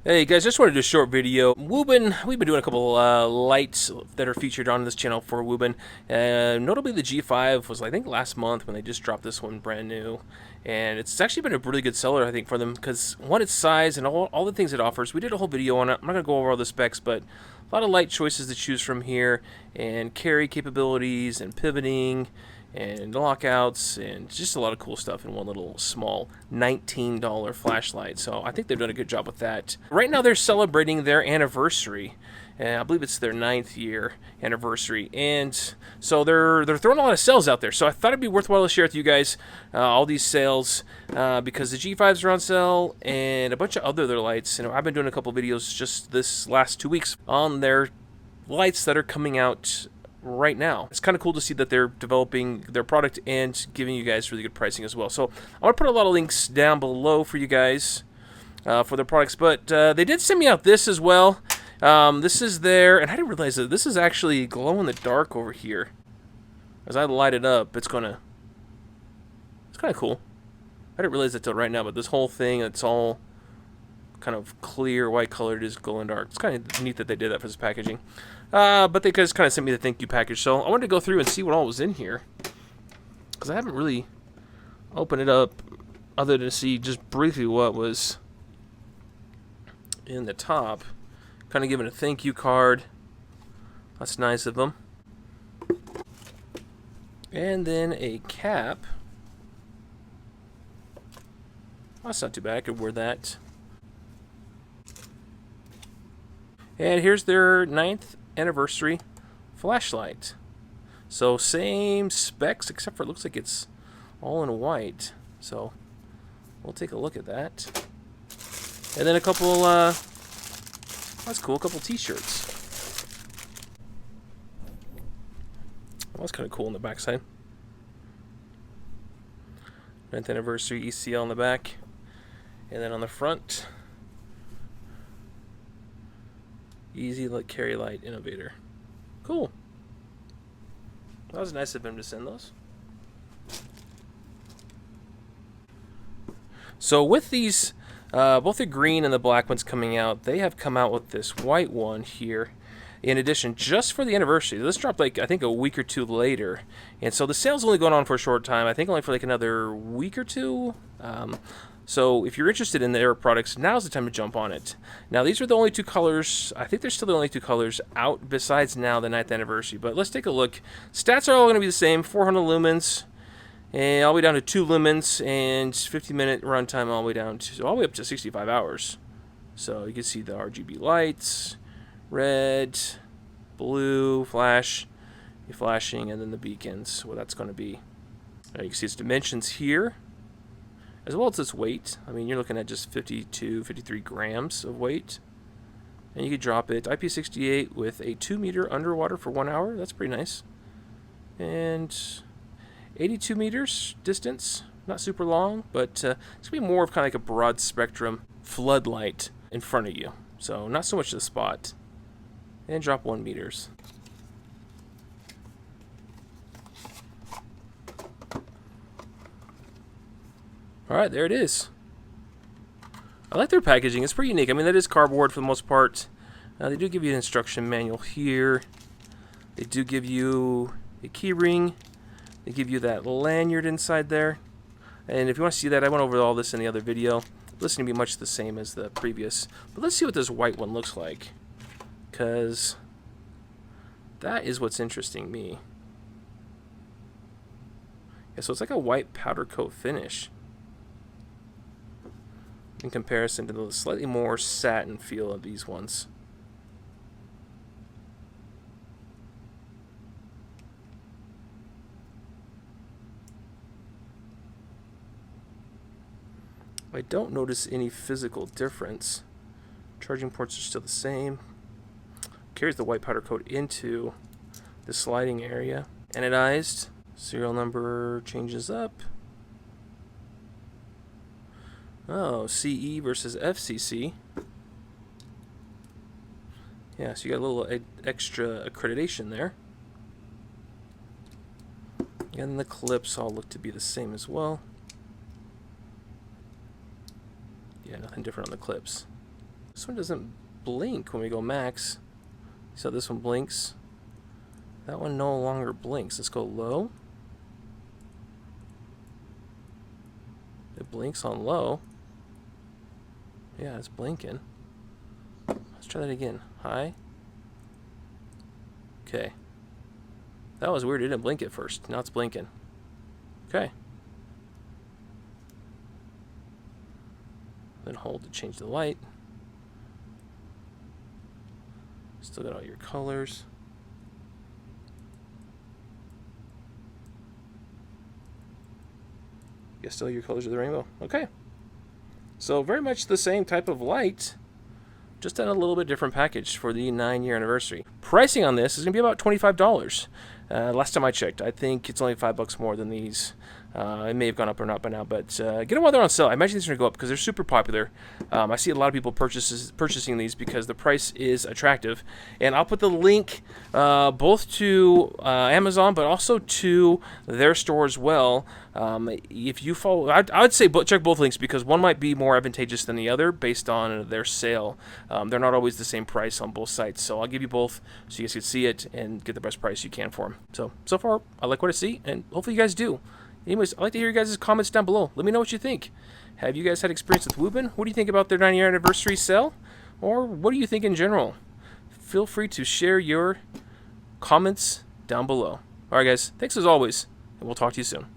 Hey guys, just wanted to do a short video. Wuben, we've been doing a couple lights that are featured on this channel for Wuben. Notably the G5 was I think last month when they just dropped this one brand new. And it's actually been a really good seller I think for them because one, its size and all the things it offers. We did a whole video on it. I'm not going to go over all the specs, but a lot of light choices to choose from here and carry capabilities and pivoting and lockouts and just a lot of cool stuff in one little small $19 flashlight. So I think they've done a good job with that. Right now they're celebrating their anniversary. And I believe it's their 9th year anniversary, and so they're throwing a lot of sales out there. So I thought it'd be worthwhile to share with you guys all these sales because the G5s are on sale and a bunch of other lights. I've been doing a couple videos just this last 2 weeks on their lights that are coming out right now. It's kind of cool to see that they're developing their product and giving you guys really good pricing as well. So I want to put a lot of links down below for you guys for their products, but they did send me out this as well. This is there, and I didn't realize that this is actually glow in the dark over here. As I light it up, it's kind of cool. I didn't realize that till right now, but this whole thing, it's all kind of clear, white colored, is glow in the dark. It's kind of neat that they did that for this packaging. But they just kind of sent me the thank you package, so I wanted to go through and see what all was in here. Because I haven't really opened it up other than to see just briefly what was in the top. Kind of giving a thank you card. That's nice of them. And then a cap. That's not too bad. I could wear that. And here's their 9th anniversary flashlight. So same specs, except for it looks like it's all in white. So we'll take a look at that. And then a couple, that's cool, a couple t-shirts. Well, that's kind of cool on the back side. 9th anniversary ECL on the back. And then on the front, Easy Carry Light Innovator. Cool. That was nice of him to send those. So with these, both the green and the black ones coming out, they have come out with this white one here. In addition, just for the anniversary. This dropped like, I think, a week or two later. And so the sale's only going on for a short time. I think only for like another week or two. So if you're interested in their products, now's the time to jump on it. Now, these are the only two colors. I think they're still the only two colors out besides now the 9th anniversary. But let's take a look. Stats are all going to be the same. 400 lumens. And all the way down to 2 lumens. And 50-minute runtime all the way down to, all the way up to 65 hours. So you can see the RGB lights. Red, blue, flash, flashing, and then the beacons, what that's going to be. Now you can see its dimensions here, as well as its weight. I mean, you're looking at just 52, 53 grams of weight. And you could drop it IP68 with a 2-meter underwater for 1 hour. That's pretty nice. And 82 meters distance, not super long, but it's going to be more of kind of like a broad spectrum floodlight in front of you. So not so much the spot. And drop 1 meters. Alright, there it is. I like their packaging. It's pretty unique. I mean, that is cardboard for the most part. They do give you an instruction manual here. They do give you a key ring. They give you that lanyard inside there. And if you want to see that, I went over all this in the other video. This is going to be much the same as the previous. But let's see what this white one looks like. Because that is what's interesting me. Yeah, so it's like a white powder coat finish in comparison to the slightly more satin feel of these ones. I don't notice any physical difference. Charging ports are still the same. Carries the white powder coat into the sliding area. Anodized. Serial number changes up. Oh, CE versus FCC. Yeah, so you got a little extra accreditation there. And the clips all look to be the same as well. Yeah, nothing different on the clips. This one doesn't blink when we go max. So this one blinks. That one no longer blinks. Let's go low. It blinks on low. Yeah, it's blinking. Let's try that again. High. Okay. That was weird. It didn't blink at first. Now it's blinking. Okay. Then hold to change the light. Still got all your colors. Guess still your colors of the rainbow. Okay. So very much the same type of light, just in a little bit different package for the 9-year anniversary. Pricing on this is going to be about $25. Last time I checked, I think it's only $5 more than these. It may have gone up or not by now, but get them while they're on sale. I imagine these are going to go up because they're super popular. I see a lot of people purchasing these because the price is attractive. And I'll put the link both to Amazon, but also to their store as well. If you follow, I would say check both links because one might be more advantageous than the other based on their sale. They're not always the same price on both sites, so I'll give you both so you guys can see it and get the best price you can for them. So far, I like what I see, and hopefully you guys do. Anyways, I'd like to hear you guys' comments down below. Let me know what you think. Have you guys had experience with Wuben? What do you think about their 9-year anniversary sale? Or what do you think in general? Feel free to share your comments down below. Alright guys, thanks as always, and we'll talk to you soon.